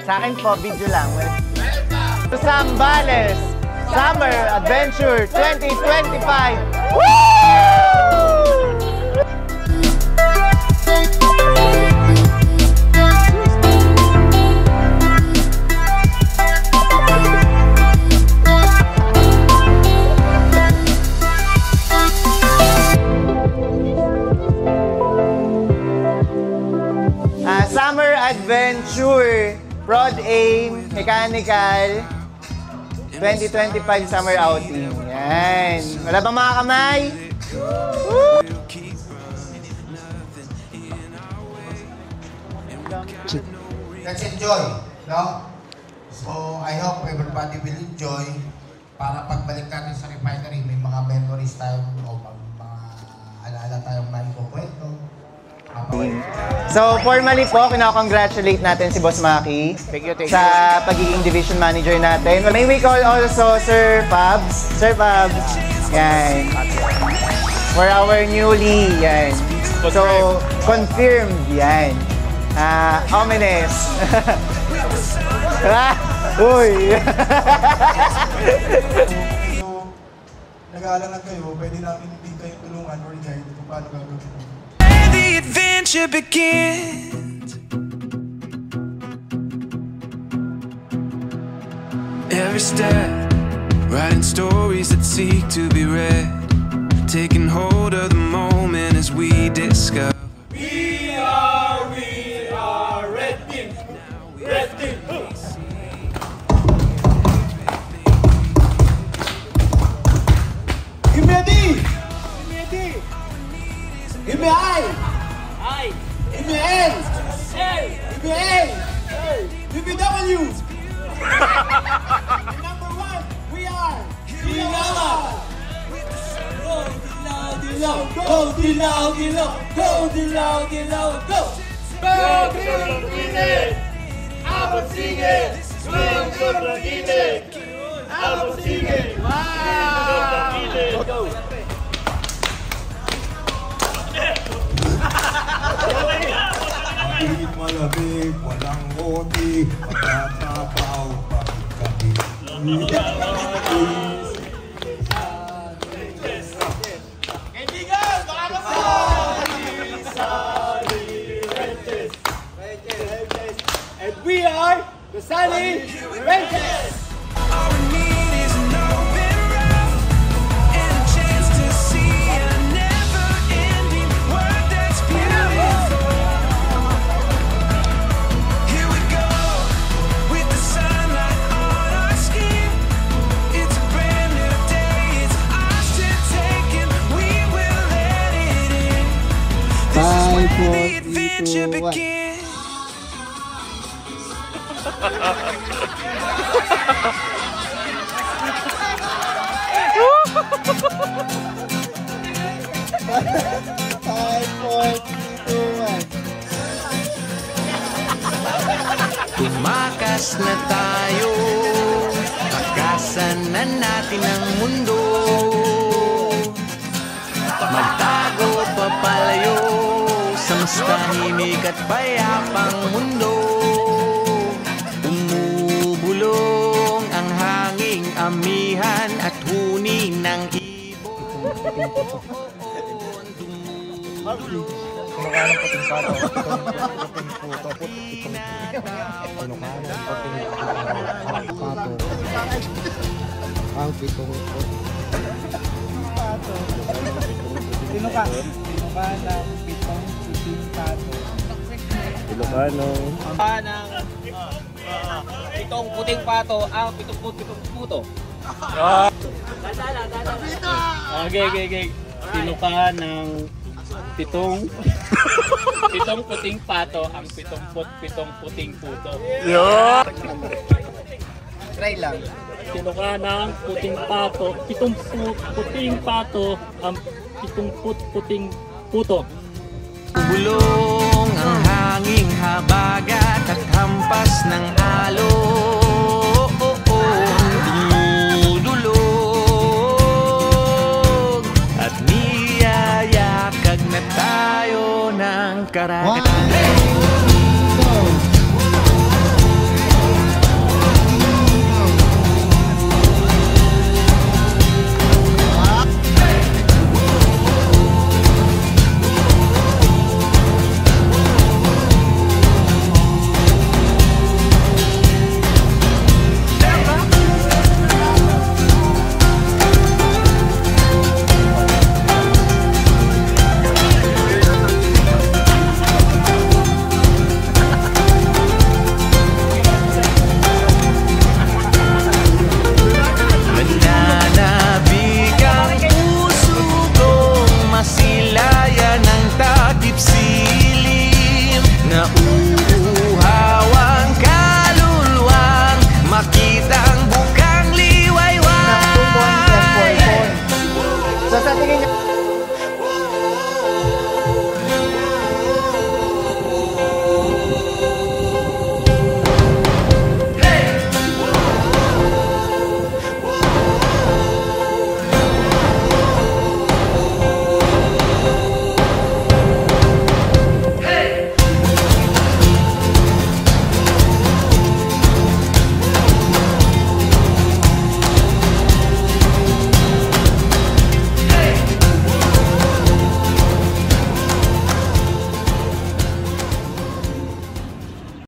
Sa akin po, video lang. Zambales Summer Adventure 2025! Woo! Summer Adventure Prod Aim Mechanical 2025 Summer Outing. Yan. Wala bang mga kamay? Woo! Let's enjoy, no? So, I hope everybody will enjoy para pagbalik natin sa refinery, may mga memories tayong o mga alaala tayong maikukwento. So, formally po, kinakongratulate natin si Boss Maki sa pagiging division manager natin. May we call also Sir Fabs. Sir Fabs. Yan. For our newly, yan. So, confirmed, yan. Ominous. Uy! Nag-aalala kayo, pwede namin din kayong tulungan or guide kung paano gagawin. The adventure begins. Every step, writing stories that seek to be read, taking hold of the moment as we discover. We are Red Team. Red Team. Give me a D. Give me a D. Give me I. Give me N. Give me A. Give me W. Number one, we are Dilaw. Go Dilaw, go Dilaw, go. Go Pilipinas. Abot sige. Swing go Pilipinas. Abot sige. Wow. Go. Pagiging malamig, walang oti, magkatapaw pagkabi. Kaibigan, baka and we are the Sunny Rangers! The adventure begins. 5, 4, 3, 2, 1. Tumakas na tayo, takasan na natin ang mundo. Magtago papalayo sa mas tahimik at payapang mundo. Umubulong ang hanging amihan at huni ng ibon. Ang pitong pato. Sino ka ng pitong puting pato? Ilocano. Ng pitong puting pato ang pitong puto. Okay. Sino ka ng pitong puting pato ang pitong puting puto? Try lang. Sino ka ng puting pato ang pitong puting puto? Bulong ang hanging habagat at hampas ng alon. Dumudulog at niyayakag na tayo ng karagatan. na